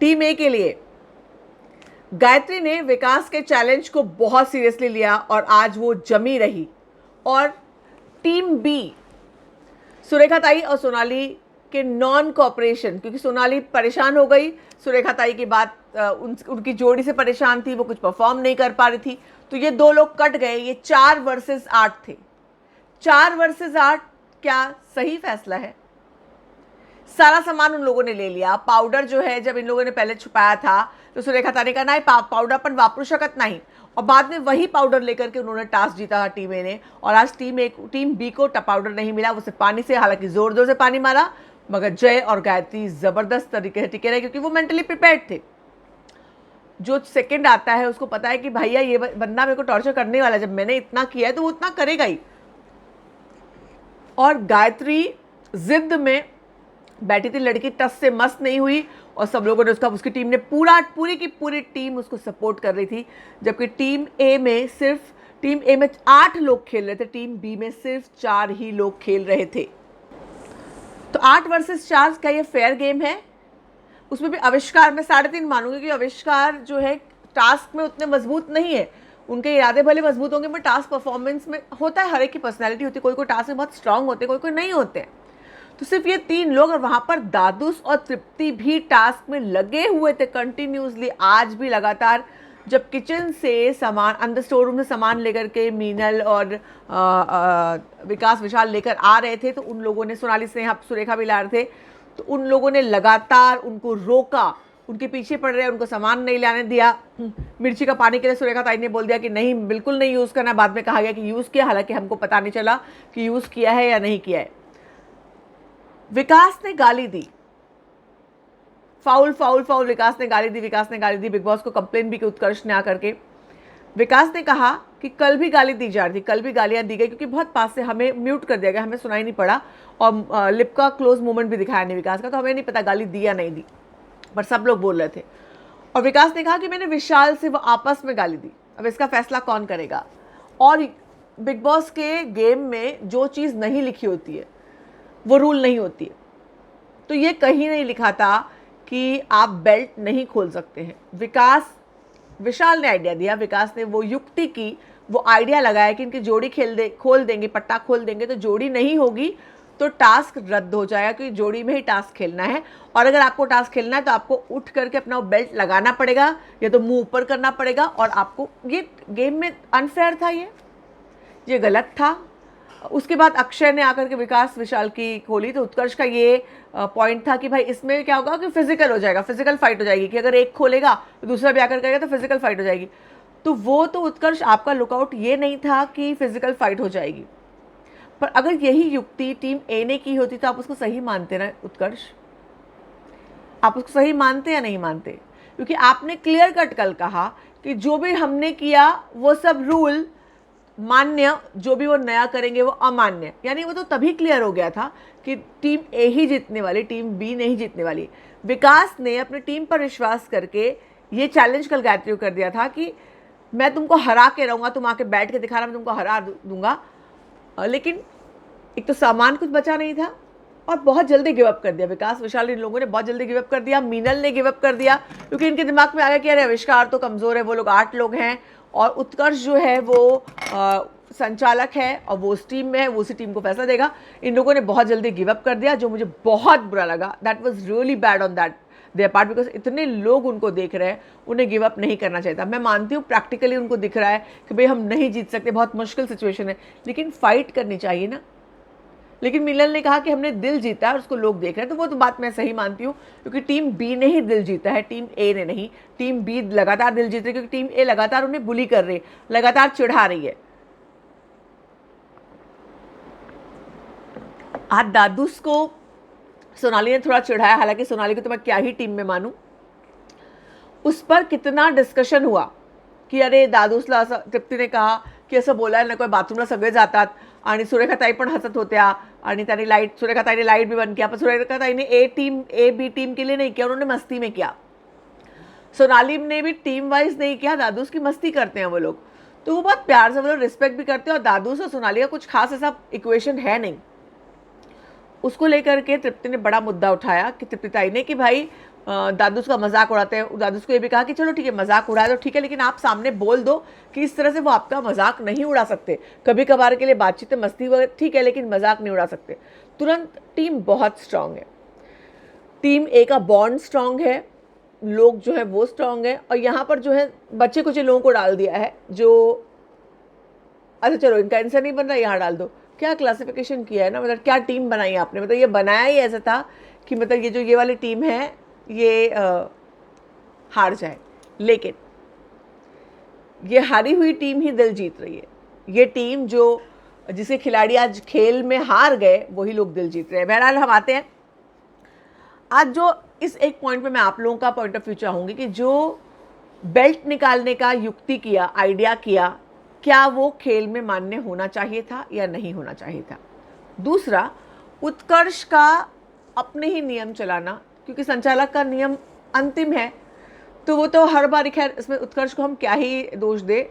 Team ए के लिए गायत्री ने विकास के चैलेंज को बहुत सीरियसली लिया और आज वो जमी रही। और टीम बी सुरेखा ताई और सोनाली के नॉन कोऑपरेशन, क्योंकि सोनाली परेशान हो गई सुरेखा ताई की बात, उनकी जोड़ी से परेशान थी, वो कुछ परफॉर्म नहीं कर पा रही थी, तो ये दो लोग कट गए। ये 4 वर्सेस 8 थे। 4 वर्सेस 8 क्या सही फैसला है? सारा सामान उन लोगों ने ले लिया। पाउडर जो है जब इन लोगों ने पहले छुपाया था तो सुरेखा ताई ने कहा नाही पाउडर पण वापरू शकत नाही, और बाद में वही पाउडर लेकर के उन्होंने टास्क जीता टीम ए ने। और आज टीम बी को पाउडर नहीं मिला, वो सिर्फ पानी से, हालांकि जोर जोर से पानी मारा, मगर जय और गायत्री जबरदस्त तरीके से टिके रहे क्योंकि वो मेंटली प्रिपेयर्ड थे। जो सेकंड आता है उसको पता है कि भैया ये बंदा मेरे को टॉर्चर करने वाला है, जब मैंने इतना किया है तो वो उतना करेगा ही। और गायत्री जिद में बैठी थी, लड़की टस से मस्त नहीं हुई, और सब लोगों ने उसकी टीम ने पूरी की पूरी टीम उसको सपोर्ट कर रही थी। जबकि टीम ए में 8 लोग खेल रहे थे, टीम बी में सिर्फ 4 ही लोग खेल रहे थे। तो 8 वर्सेस 4 का ये फेयर गेम है? उसमें भी आविष्कार मैं 3.5 मानूंगी कि आविष्कार जो है टास्क में उतने मजबूत नहीं है। उनके इरादे भले मजबूत होंगे, पर टास्क परफॉर्मेंस में होता है, हर एक की पर्सनैलिटी होती है, कोई टास्क में बहुत स्ट्रांग होते हैं, कोई नहीं होते हैं। तो सिर्फ ये 3 लोग, और वहां पर दादूस और तृप्ति भी टास्क में लगे हुए थे कंटिन्यूसली, आज भी लगातार। जब किचन से सामान, अंदर स्टोर रूम से सामान लेकर के मीनल और विकास विशाल लेकर आ रहे थे, तो उन लोगों ने, सोनाली स्नेहा सुरेखा भी ला रहे थे, तो उन लोगों ने लगातार उनको रोका, उनके पीछे पड़ रहे, उनको सामान नहीं लाने दिया। मिर्ची का पानी के लिए सुरेखा ताई ने बोल दिया कि नहीं, बिल्कुल नहीं यूज़ करना। बाद में कहा गया कि यूज़ किया, हालांकि हमको पता नहीं चला कि यूज़ किया है या नहीं किया है। विकास ने गाली दी, फाउल फाउल फाउल, विकास ने गाली दी बिग बॉस को, कंप्लेन भी की उत्कर्ष ने आकर के। विकास ने कहा कि कल भी गाली दी जा रही थी, कल भी गालियां दी गई, क्योंकि बहुत पास से हमें म्यूट कर दिया गया, हमें सुनाई नहीं पड़ा, और लिप का क्लोज मूवमेंट भी दिखाया नहीं विकास का, तो हमें नहीं पता गाली दी या नहीं दी, पर सब लोग बोल रहे थे। और विकास ने कहा कि मैंने विशाल से वो आपस में गाली दी, अब इसका फैसला कौन करेगा। और बिग बॉस के गेम में जो चीज़ नहीं लिखी होती है वो रूल नहीं होती है। तो ये कहीं नहीं लिखा था कि आप बेल्ट नहीं खोल सकते हैं। विशाल ने आइडिया दिया, विकास ने वो युक्ति की, वो आइडिया लगाया कि इनकी जोड़ी खोल देंगे, पट्टा खोल देंगे तो जोड़ी नहीं होगी, तो टास्क रद्द हो जाएगा, क्योंकि जोड़ी में ही टास्क खेलना है। और अगर आपको टास्क खेलना है तो आपको उठ करके अपना बेल्ट लगाना पड़ेगा, या तो मुंह ऊपर करना पड़ेगा, और आपको, ये गेम में अनफेयर था, ये गलत था। उसके बाद अक्षय ने आकर के विकास विशाल की खोली, तो उत्कर्ष का ये पॉइंट था कि भाई इसमें क्या होगा कि फिजिकल हो जाएगा, फिजिकल फाइट हो जाएगी, कि अगर एक खोलेगा तो दूसरा भी आकर करेगा तो फिजिकल फाइट हो जाएगी। तो वो तो उत्कर्ष आपका लुकआउट ये नहीं था कि फिजिकल फाइट हो जाएगी, पर अगर यही युक्ति टीम ए ने की होती तो आप उसको सही मानते ना उत्कर्ष? आप उसको सही मानते या नहीं मानते? क्योंकि आपने क्लियर कट कल कहा कि जो भी हमने किया वो सब रूल मान्य, जो भी वो नया करेंगे वो अमान्य। यानी वो तो तभी क्लियर हो गया था कि टीम ए ही जीतने वाली, टीम बी नहीं जीतने वाली। विकास ने अपनी टीम पर विश्वास करके ये चैलेंज कल गायत्री को कर दिया था कि मैं तुमको हरा के रहूँगा, तुम आके बैठ के दिखाना, मैं तुमको हरा दूंगा। लेकिन एक तो सामान कुछ बचा नहीं था, और बहुत जल्दी गिव अप कर दिया विकास विशाल, इन लोगों ने बहुत जल्दी गिव अप कर दिया। मीनल ने गिव अप कर दिया, क्योंकि इनके दिमाग में आ गया कि अरे आविष्कार तो कमज़ोर है, वो लोग 8 लोग हैं, और उत्कर्ष जो है वो संचालक है और वो उस टीम में है, वो उसी टीम को फैसला देगा। इन लोगों ने बहुत जल्दी गिव अप कर दिया, जो मुझे बहुत बुरा लगा। That was really bad on that there part, because इतने लोग उनको देख रहे हैं, उन्हें गिव अप नहीं करना चाहिए था। मैं मानती हूँ प्रैक्टिकली उनको दिख रहा है कि भाई हम नहीं जीत सकते, बहुत मुश्किल सिचुएशन है, लेकिन फाइट करनी चाहिए ना। लेकिन मिलन ने कहा कि हमने दिल जीता है और उसको लोग देख रहे हैं, तो वो तो बात मैं सही मानती हूँ, क्योंकि टीम बी ने ही दिल जीता है, टीम ए ने नहीं। टीम बी लगातार दिल जीत रही है, क्योंकि टीम ए लगातार उन्हें बुली कर रही है, लगातार चिढ़ा रही है। आज दादूस को सोनाली ने थोड़ा चिढ़ाया, हालांकि सोनाली को तो मैं क्या ही टीम में मानूं। उस पर कितना डिस्कशन हुआ की अरे दादूसला असं, तृप्तीने कहा की असं बोलायला नको, बाथरूमला सगळे जातात, आणि सुरेखाताई पण हसत होत्या, आणि त्यांनी लाइट, सुरेखाताई ने लाइट भी बंद किया, पर सुरेखाताई ने ए बी टीम के लिए नहीं किया, उन्होंने मस्ती में किया। सोनाली ने भी टीम वाइज नहीं किया, दादूस की मस्ती करते हैं वो लोग, तो वो बहुत प्यार से वो लोग रिस्पेक्ट भी करते हैं, और दादूस और सोनाली का कुछ खास ऐसा इक्वेशन है नहीं। उसको लेकर के तृप्ति ने बड़ा मुद्दा उठाया कि तृप्ति ताई ने कि भाई दादूस का मजाक उड़ाते हैं। दादूस को ये भी कहा कि चलो ठीक है मजाक उड़ाए तो ठीक है, लेकिन आप सामने बोल दो कि इस तरह से वो आपका मजाक नहीं उड़ा सकते। कभी कभार के लिए बातचीत मस्ती वगैरह ठीक है, लेकिन मजाक नहीं उड़ा सकते। तुरंत टीम बहुत स्ट्रांग है, टीम ए का बॉन्ड स्ट्रांग है, लोग जो है वो स्ट्रांग है। और यहाँ पर जो है बच्चे कुछ लोगों को डाल दिया है जो, अच्छा चलो इनका आंसर नहीं बन रहा, यहाँ डाल दो। क्या क्लासिफिकेशन किया है ना, मतलब क्या टीम बनाई आपने, मतलब ये बनाया ही ऐसा था कि मतलब ये जो ये वाली टीम है ये हार जाए, लेकिन ये हारी हुई टीम ही दिल जीत रही है। ये टीम जो जिसे खिलाड़ी आज खेल में हार गए वही लोग दिल जीत रहे हैं। बहरहाल हम आते हैं आज जो इस एक पॉइंट पे मैं आप लोगों का पॉइंट ऑफ व्यू चाहूंगी कि जो बेल्ट निकालने का युक्ति किया, आइडिया किया, क्या वो खेल में मान्य होना चाहिए था या नहीं होना चाहिए था। दूसरा, उत्कर्ष का अपने ही नियम चलाना, क्योंकि संचालक का नियम अंतिम है तो वो तो हर बार, खैर इसमें उत्कर्ष को हम क्या ही दोष दे,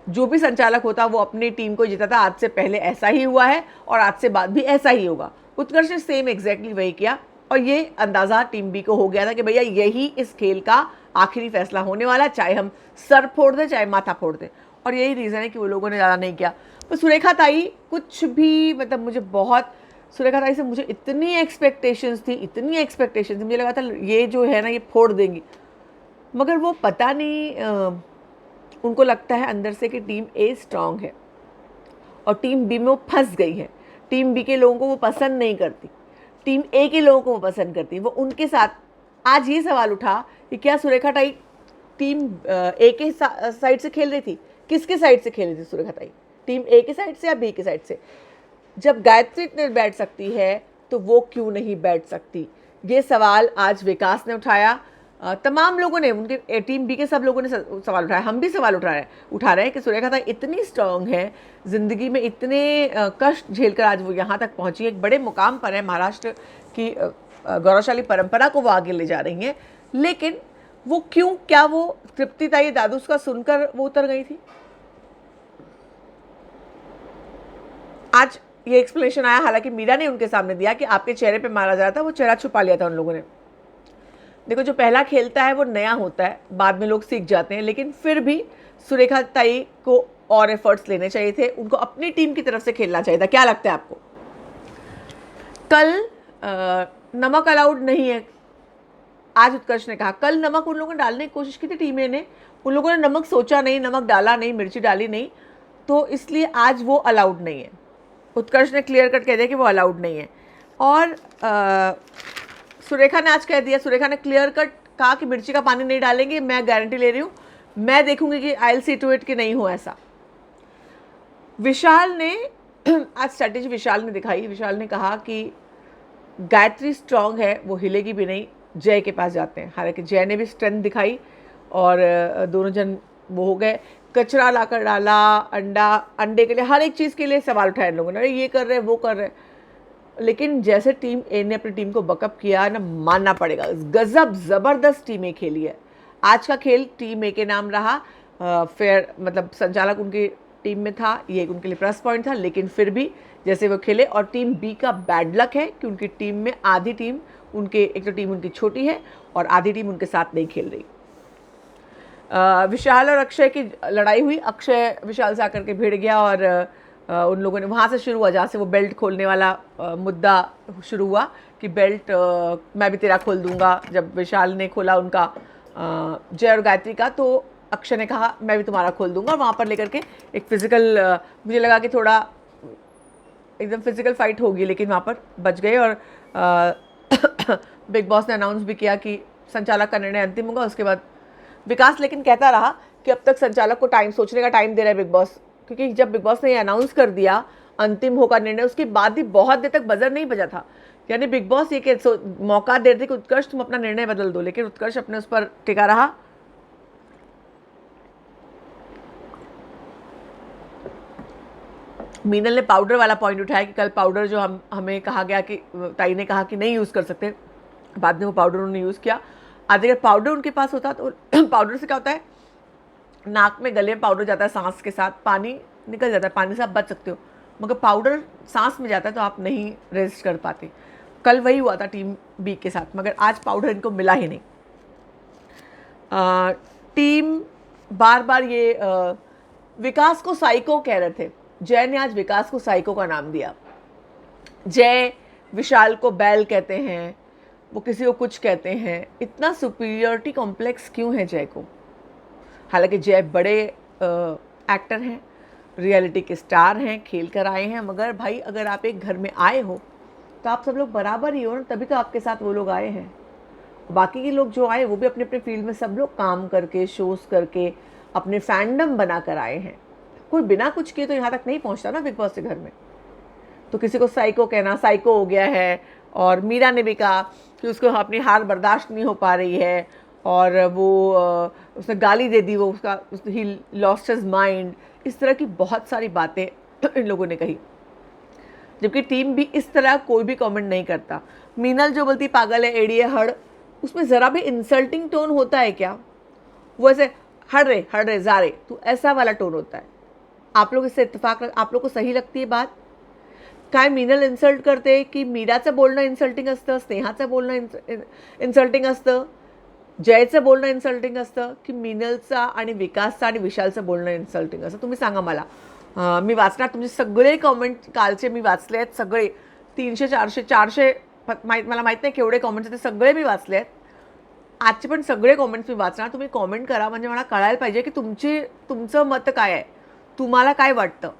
जो भी संचालक होता वो अपनी टीम को जीता था। आज से पहले ऐसा ही हुआ है और आज से बाद भी ऐसा ही होगा। उत्कर्ष ने सेम एग्जैक्टली वही किया और ये अंदाज़ा टीम बी को हो गया था कि भैया यही इस खेल का आखिरी फैसला होने वाला, चाहे हम सर फोड़ दें चाहे माथा फोड़ दें। और यही रीज़न है कि वो लोगों ने ज़्यादा नहीं किया। तो सुरेखा ताई कुछ भी, मतलब मुझे बहुत, सुरेखा ताई से मुझे इतनी एक्सपेक्टेशंस थी, मुझे लगा था ये जो है ना ये फोड़ देंगी, मगर वो पता नहीं उनको लगता है अंदर से कि टीम ए स्ट्रांग है और टीम बी में वो फंस गई है। टीम बी के लोगों को वो पसंद नहीं करती, टीम ए के लोगों को वो पसंद करती है। वो उनके साथ आज ये सवाल उठा कि क्या सुरेखा ताई टीम ए के साइड से खेल रही थी, किसके साइड से खेल रही थी सुरेखा ताई, टीम ए के साइड से या बी के साइड से। जब गायत्री बैठ सकती है तो वो क्यों नहीं बैठ सकती, ये सवाल आज विकास ने उठाया। तमाम लोगों ने, उनके टीम बी के सब लोगों ने सवाल उठाया, हम भी सवाल उठा रहे हैं कि सुरेखा ताई इतनी स्ट्रांग है, ज़िंदगी में इतने कष्ट झेलकर आज वो यहाँ तक पहुँची है, एक बड़े मुकाम पर है, महाराष्ट्र की गौरवशाली परंपरा को वो आगे ले जा रही हैं, लेकिन वो क्यों, क्या वो तृप्ति ताई दादू का सुनकर वो उतर गई थी। आज ये एक्सप्लेनेशन आया, हालांकि मीरा ने उनके सामने दिया कि आपके चेहरे पे मारा जा रहा था, वो चेहरा छुपा लिया था उन लोगों ने। देखो जो पहला खेलता है वो नया होता है, बाद में लोग सीख जाते हैं, लेकिन फिर भी सुरेखा ताई को और एफर्ट्स लेने चाहिए थे, उनको अपनी टीम की तरफ से खेलना चाहिए था। क्या लगता है आपको? कल नमक अलाउड नहीं है, आज उत्कर्ष ने कहा। कल नमक उन लोगों ने डालने की कोशिश की थी टीम ए ने, उन लोगों ने नमक सोचा नहीं, नमक डाला नहीं, मिर्ची डाली नहीं, तो इसलिए आज वो अलाउड नहीं है। उत्कर्ष ने क्लियर कट कह दिया कि वो अलाउड नहीं है। और सुरेखा ने आज कह दिया, सुरेखा ने क्लियर कट कहा कि मिर्ची का पानी नहीं डालेंगे, मैं गारंटी ले रही हूँ, मैं देखूंगी कि I will see to it कि नहीं हो ऐसा। विशाल ने आज स्ट्रैटेजी विशाल ने दिखाई। विशाल ने कहा कि गायत्री स्ट्रांग है, वो हिलेगी भी नहीं, जय के पास जाते हैं। हालांकि जय ने भी स्ट्रेंथ दिखाई और दोनों जन वो हो गए। कचरा लाकर डाला, अंडे के लिए, हर एक चीज़ के लिए सवाल उठाए लोगों ने, अरे ये कर रहे वो कर रहे, लेकिन जैसे टीम ए ने अपनी टीम को बकअप किया ना, मानना पड़ेगा, गजब ज़बरदस्त टीम ए खेली है। आज का खेल टीम ए के नाम रहा, फेयर, मतलब संचालक उनकी टीम में था, ये उनके लिए प्लस पॉइंट था, लेकिन फिर भी जैसे वो खेले। और टीम बी का बैड लक है कि उनकी टीम में आधी टीम उनके, एक तो टीम उनकी छोटी है और आधी टीम उनके साथ नहीं खेल रही। विशाल और अक्षय की लड़ाई हुई, अक्षय विशाल से आकर के भिड़ गया और उन लोगों ने वहाँ से शुरू हुआ जहाँ से वो बेल्ट खोलने वाला मुद्दा शुरू हुआ कि बेल्ट मैं भी तेरा खोल दूंगा। जब विशाल ने खोला उनका जय और गायत्री का, तो अक्षय ने कहा मैं भी तुम्हारा खोल दूंगा। वहाँ पर लेकर के एक फिजिकल, मुझे लगा कि थोड़ा एकदम फिजिकल फाइट होगी, लेकिन वहाँ पर बच गए। और बिग बॉस ने अनाउंस भी किया कि संचालक का निर्णय अंतिम होगा। उसके बाद विकास लेकिन कहता रहा कि अब तक संचालक को टाइम, सोचने का टाइम दे रहा है बिग बॉस, क्योंकि जब बिग बॉस ने ये अनाउंस कर दिया अंतिम होगा निर्णय, उसके बाद भी बहुत देर तक बजर नहीं बजा था। यानी बिग बॉस ये मौका दे रहे थे कि उत्कर्ष तुम अपना निर्णय बदल दो, लेकिन उत्कर्ष अपने उस पर टिका रहा। मीनल ने पाउडर वाला पॉइंट उठाया कि कल पाउडर जो हमें कहा गया कि ताई ने कहा कि नहीं यूज़ कर सकते, बाद में वो पाउडर उन्होंने यूज़ किया। आज अगर पाउडर उनके पास होता तो पाउडर से क्या होता है, नाक में गले में पाउडर जाता है, सांस के साथ पानी निकल जाता है, पानी से आप बच सकते हो, मगर पाउडर सांस में जाता है तो आप नहीं रेजिस्ट कर पाते। कल वही हुआ था टीम बी के साथ, मगर आज पाउडर इनको मिला ही नहीं। टीम बार बार ये विकास को साइको कह रहे थे। जय ने आज विकास को साइको का नाम दिया। जय विशाल को बैल कहते हैं, वो किसी को कुछ कहते हैं। इतना सुपीरियरिटी कॉम्प्लेक्स क्यों है जय को? हालांकि जय बड़े एक्टर हैं, रियलिटी के स्टार हैं, खेल कर आए हैं, मगर भाई अगर आप एक घर में आए हो तो आप सब लोग बराबर ही हो ना, तभी तो आपके साथ वो लोग आए हैं। बाकी के लोग जो आए वो भी अपने अपने फील्ड में सब लोग काम करके, शोज करके, अपने फैंडम बना कर आए हैं। कोई बिना कुछ किए तो यहाँ तक नहीं पहुँचता ना बिग बॉस के घर में। तो किसी को साइको कहना, साइको हो गया है। और मीरा ने भी कहा कि उसको अपनी हार बर्दाश्त नहीं हो पा रही है और वो उसने गाली दे दी, वो उसका ही लॉस्ट हिज माइंड। इस तरह की बहुत सारी बातें इन लोगों ने कही, जबकि टीम भी इस तरह कोई भी कमेंट नहीं करता। मीनल जो बोलती पागल है, एड़ी है, हड़, उसमें ज़रा भी इंसल्टिंग टोन होता है क्या? वो ऐसे हड़ रे जा रे, तो ऐसा वाला टोन होता है। आप लोग इससे इत्तेफाक, आप लोग को सही लगती है बात? काय मीनल इन्सल्ट करते की मीराचं बोलणं इन्सल्टिंग असतं, स्नेहाचं बोलणं इन्सल्टिंग असतं, जयचं बोलणं इन्सल्टिंग असतं, की मीनलचा आणि विकासचा आणि विशालचं बोलणं इन्सल्टिंग असतं? तुम्ही सांगा मला. मी वाचणार तुमचे सगळे कॉमेंट, कालचे मी वाचले आहेत सगळे. 300 400 मला माहीत नाही केवढे कॉमेंट्स आहेत, ते सगळे मी वाचले आहेत. आजचे पण सगळे कॉमेंट्स मी वाचणार. तुम्ही कॉमेंट करा, म्हणजे मला कळायला पाहिजे की तुमचं मत काय आहे, तुम्हाला काय वाटतं.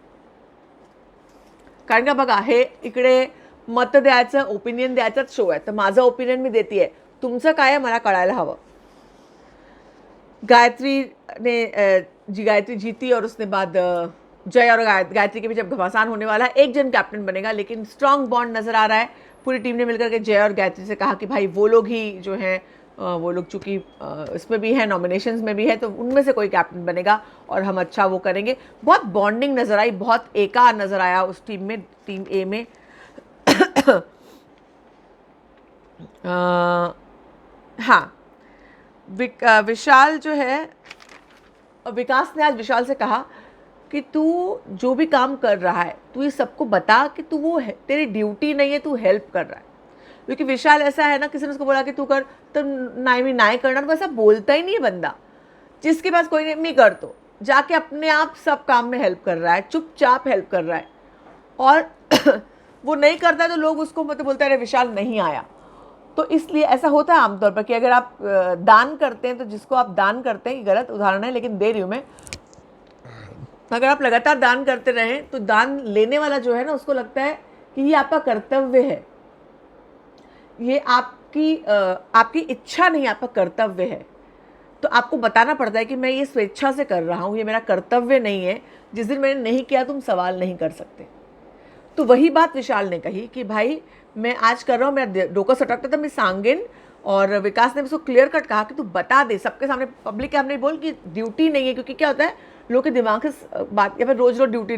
कारण का बघा, हे इकडे मत द्यायचं, ओपिनियन द्यायचाच शो आहे, तर माझं ओपिनियन मी देते आहे, तुमचं काय आहे मला कळायला हवं. गायत्री जीती और उसने बाद जय और गायत्री के बीच जब घमासान होने वाला है, एक जन कैप्टन बनेगा, लेकिन स्ट्रांग बॉन्ड नजर आ रहा है. पूरी टीम ने मिलकर के जय और गायत्री से कहा कि भाई वो लोग ही जो हैं, वो लोग चूँकि इसमें भी है, नॉमिनेशंस में भी है, तो उनमें से कोई कैप्टन बनेगा और हम अच्छा वो करेंगे. बहुत बॉन्डिंग नज़र आई, बहुत एका नज़र आया उस टीम में, टीम ए में. हाँ, विशाल जो है, विकास ने आज विशाल से कहा कि तू जो भी काम कर रहा है, तू ये सबको बता कि तू वो है, तेरी ड्यूटी नहीं है, तू हेल्प कर रहा है. क्योंकि विशाल ऐसा है ना, किसी ने उसको बोला कि तू कर, तो नाई करना, तो वैसा बोलता ही नहीं है बंदा. जिसके पास कोई नहीं, मैं कर, तो जाके अपने आप सब काम में हेल्प कर रहा है, चुपचाप हेल्प कर रहा है. और वो नहीं करता है तो लोग उसको मतलब बोलते हैं अरे विशाल नहीं आया. तो इसलिए ऐसा होता है आमतौर पर कि अगर आप दान करते हैं, तो जिसको आप दान करते हैं, गलत उदाहरण है लेकिन दे रही हूँ मैं, अगर आप लगातार दान करते रहें तो दान लेने वाला जो है ना, उसको लगता है कि ये आपका कर्तव्य है, ये आपकी इच्छा नहीं, आपका कर्तव्य है. तो आपको बताना पड़ता है कि मैं ये स्वेच्छा से कर रहा हूँ, ये मेरा कर्तव्य नहीं है. जिस दिन मैंने नहीं किया तुम सवाल नहीं कर सकते. तो वही बात विशाल ने कही कि भाई मैं आज कर रहा हूँ, मेरा डोका सटकता था, मैं सांगिन. और विकास ने उसको क्लियर कट कहा कि तू बता दे सबके सामने, पब्लिक के सामने बोल कि ड्यूटी नहीं है. क्योंकि क्या होता है, लोग के दिमाग से बात, या फिर रोज़ रोज़ ड्यूटी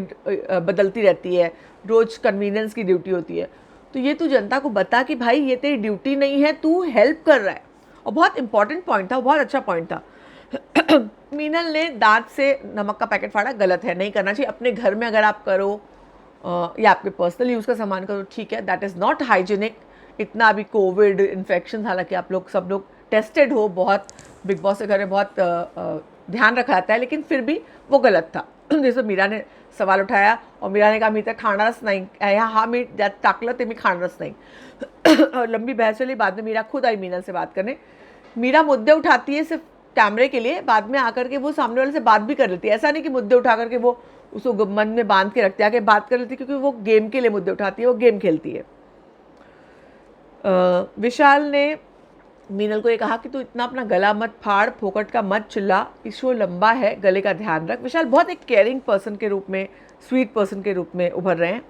बदलती रहती है, रोज़ कन्वीनियंस की ड्यूटी होती है. तो ये तू जनता को बता कि भाई ये तेरी ड्यूटी नहीं है, तू हेल्प कर रहा है. और बहुत इंपॉर्टेंट पॉइंट था, बहुत अच्छा पॉइंट था. मीनल ने दांत से नमक का पैकेट फाड़ा, गलत है, नहीं करना चाहिए. अपने घर में अगर आप करो या आपके पर्सनल यूज़ का सामान करो, ठीक है, दैट इज़ नॉट हाइजीनिक. इतना अभी कोविड इन्फेक्शन, हालांकि आप लोग सब लोग टेस्टेड हो, बहुत बिग बॉस के घर में बहुत ध्यान रखा जाता है, लेकिन फिर भी वो गलत था. जैसे मीरा ने सवाल उठाया और मीरा ने कहा मी तर खाणारच नाही, हा मी ज्यात टाकलं ते मी खाणारच नाही. और लंबी बहस चली. बाद में मीरा खुद आई मीनल से बात करने. मीरा मुद्दे उठाती है सिर्फ कैमरे के लिए, बाद में आकर के वो सामने वाले से बात भी कर लेती है. ऐसा नहीं कि मुद्दे उठा करके वो उसको मन में बांध के रखती है, आके बात कर लेती है, क्योंकि वो गेम के लिए मुद्दे उठाती है, वो गेम खेलती है. विशाल ने मीनल को ये कहा कि तू इतना अपना गला मत फाड़, फोकट का मत चिल्ला, इस शो लंबा है, गले का ध्यान रख. विशाल बहुत एक केयरिंग पर्सन के रूप में, स्वीट पर्सन के रूप में उभर रहे हैं.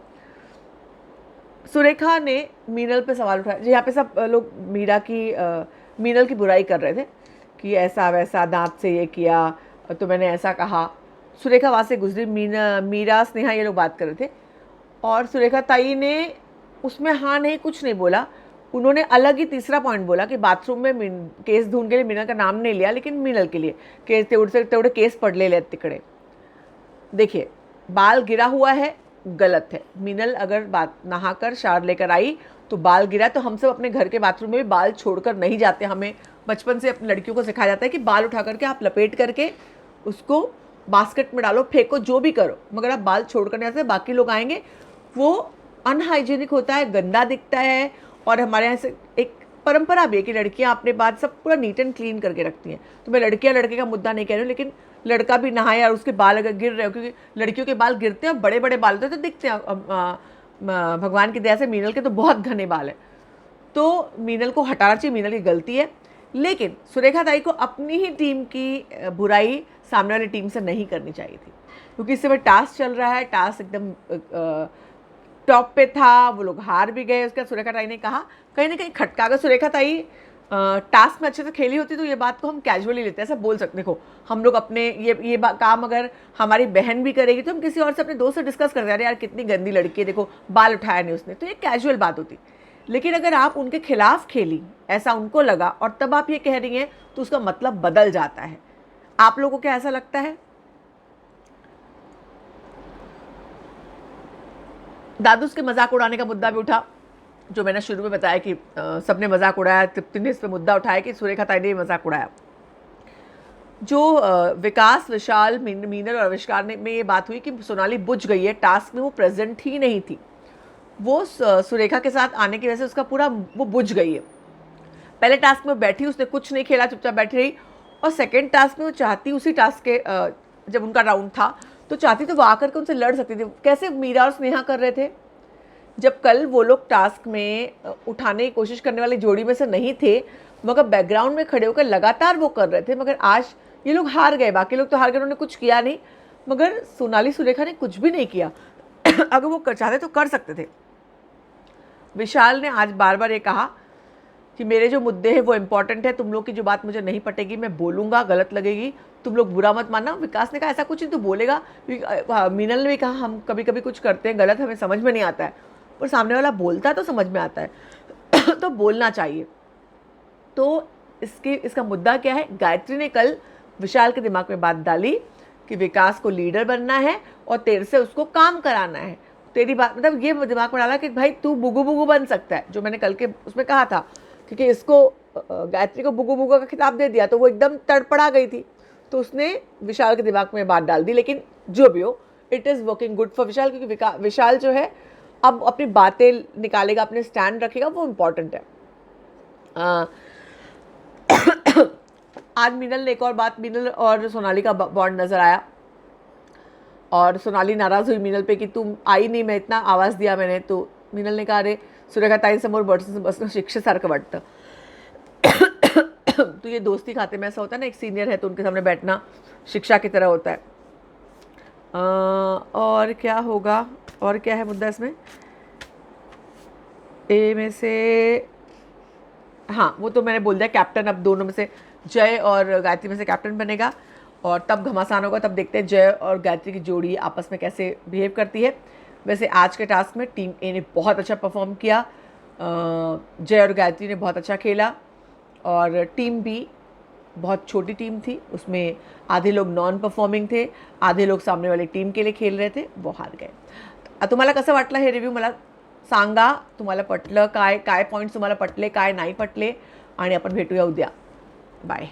सुरेखा ने मीनल पे सवाल उठाया. यहाँ पे सब लोग मीनल की बुराई कर रहे थे कि ऐसा वैसा, दांत से ये किया, तो मैंने ऐसा कहा. सुरेखा वहाँ से गुजरी, मीरा, स्नेहा, ये लोग बात कर रहे थे. और सुरेखा ताई ने उसमें हाँ नहीं कुछ नहीं बोला. उन्होंने अलग ही तीसरा पॉइंट बोला कि बाथरूम में केस धुवून गेले, मीनल का नाम नहीं लिया, लेकिन मीनल के लिए केस तेवढे केस पडलेले आहेत तिकडे. देखिए, बाल गिरा हुआ है, गलत है। मीनल अगर नहाकर शावर लेकर आई तो बाल गिरा, तो हम सब अपने घर के बाथरूम में भी बाल छोड़कर नहीं जाते। हमें बचपन से अपनी लड़कियों को सिखाया जाता है कि बाल उठा करके आप लपेट करके उसको बास्केट में डालो, फेंको, जो भी करो, मगर आप बाल छोड़कर नहीं आते। बाकी लोग आएंगे, वो अनहाइजीनिक होता है, गंदा दिखता है। और हमारे यहाँ से एक परंपरा भी है कि लड़कियाँ अपने बाल सब पूरा नीट एंड क्लीन करके रखती हैं। तो मैं लड़कियाँ लड़के का मुद्दा नहीं कह रही हूँ, लेकिन लड़का भी नहाए और उसके बाल अगर गिर रहे हो, क्योंकि लड़कियों के बाल गिरते हैं और बड़े बड़े बाल होते हैं तो दिखते हैं। भगवान की दया से मीनल के तो बहुत घने बाल है, तो मीनल को हटाना चाहिए, मीनल की गलती है। लेकिन सुरेखा ताई को अपनी ही टीम की बुराई सामने वाली टीम से नहीं करनी चाहिए थी, क्योंकि इस समय टास्क चल रहा है, टास्क एकदम टॉप पे था, वो लोग हार भी गए। उसके बाद सुरेखा ताई ने कहा कहीं ना कहीं खटका। अगर सुरेखा ताई टास्क में अच्छे से खेली होती तो ये बात को हम कैजुअली लेते हैं, ऐसा बोल सकते। देखो, हम लोग अपने ये काम अगर हमारी बहन भी करेगी तो हम किसी और से, अपने दोस्त से डिस्कस करते हैं, यार कितनी गंदी लड़की है, देखो बाल उठाया नहीं उसने, तो ये कैजुअल बात होती। लेकिन अगर आप उनके खिलाफ खेली, ऐसा उनको लगा, और तब आप ये कह रही हैं, तो उसका मतलब बदल जाता है। आप लोगों को क्या ऐसा लगता है? दादूस के मजाक उड़ाने का मुद्दा भी उठा, जो मैंने शुरू में बताया कि सबने मजाक उड़ाया। तृप्ति ने इस पर मुद्दा उठाया कि सुरेखा ताई ने मजाक उड़ाया। जो विकास, विशाल, मीनल और आविष्कार में ये बात हुई कि सोनाली बुझ गई है, टास्क में वो प्रेजेंट ही नहीं थी, वो सुरेखा के साथ आने की वजह से उसका पूरा वो बुझ गई है। पहले टास्क में बैठी, उसने कुछ नहीं खेला, चुपचाप बैठी रही। और सेकेंड टास्क में वो चाहती, उसी टास्क के जब उनका राउंड था तो चाहती तो वो आकर के उनसे लड़ सकती थी, कैसे मीरा और स्नेहा कर रहे थे। जब कल वो लोग टास्क में उठाने की कोशिश करने वाली जोड़ी में से नहीं थे, मगर बैकग्राउंड में खड़े होकर लगातार वो कर रहे थे। मगर आज ये लोग हार गए, बाकी लोग तो हार गए, उन्होंने कुछ किया नहीं, मगर सोनाली सुरेखा ने कुछ भी नहीं किया। अगर वो चाहते तो कर सकते थे। विशाल ने आज बार बार ये कहा कि मेरे जो मुद्दे हैं वो इंपॉर्टेंट है, तुम लोग की जो बात मुझे नहीं पटेगी मैं बोलूँगा, गलत लगेगी, तुम लोग बुरा मत मानना। विकास ने कहा ऐसा कुछ नहीं तो बोलेगा। मीनल ने भी कहा हम कभी कभी कुछ करते हैं गलत, हमें समझ में नहीं आता है, पर सामने वाला बोलता है तो समझ में आता है। तो बोलना चाहिए। तो इसका मुद्दा क्या है? गायत्री ने कल विशाल के दिमाग में बात डाली कि विकास को लीडर बनना है और तेरे से उसको काम कराना है। तेरी बात मतलब ये दिमाग में डाला कि भाई तू बुगू बुगू बन सकता है, जो मैंने कल के उसमें कहा था, क्योंकि इसको गायत्री को बुगू बुगू का खिताब दे दिया तो वो एकदम तड़पड़ा गई थी, तो उसने विशाल के दिमाग में बात डाल दी। लेकिन जो भी हो, it is working good for Vishal, क्योंकि विशाल जो है अब अपनी बातें निकालेगा, अपने स्टैंड रखेगा, वो इम्पॉर्टेंट है। आज मीनल ने एक और बात, मीनल और सोनाली का बॉन्ड नजर आया, और सोनाली नाराज हुई मीनल पे कि तुम आई नहीं, मैं इतना आवाज़ दिया मैंने, तो मीनल ने कहा अरे सुरेखा ताई समोर बस शिक्षेसारखं वाटतं। तो ये दोस्ती खाते में ऐसा होता है ना, एक सीनियर है तो उनके सामने बैठना शिक्षा की तरह होता है। और क्या होगा, और क्या है मुद्दा इसमें? ए में से हाँ, वो तो मैंने बोल दिया, कैप्टन अब दोनों में से जय और गायत्री में से कैप्टन बनेगा, और तब घमासान होगा, तब देखते हैं जय और गायत्री की जोड़ी आपस में कैसे बिहेव करती है। वैसे आज के टास्क में टीम ए ने बहुत अच्छा परफॉर्म किया, जय और गायत्री ने बहुत अच्छा खेला, और टीम बी बहुत छोटी टीम थी, उसमें आधे लोग नॉन परफॉर्मिंग थे, आधे लोग सामने वाली टीम के लिए खेल रहे थे, वो हार गए। तुम्हाला कसं वाटलं हे रिव्ह्यू मला सांगा, तुम्हाला पटलं काय, काय पॉईंट्स तुम्हाला पटले, काय नाही पटले, आणि आपण भेटूया उद्या. बाय.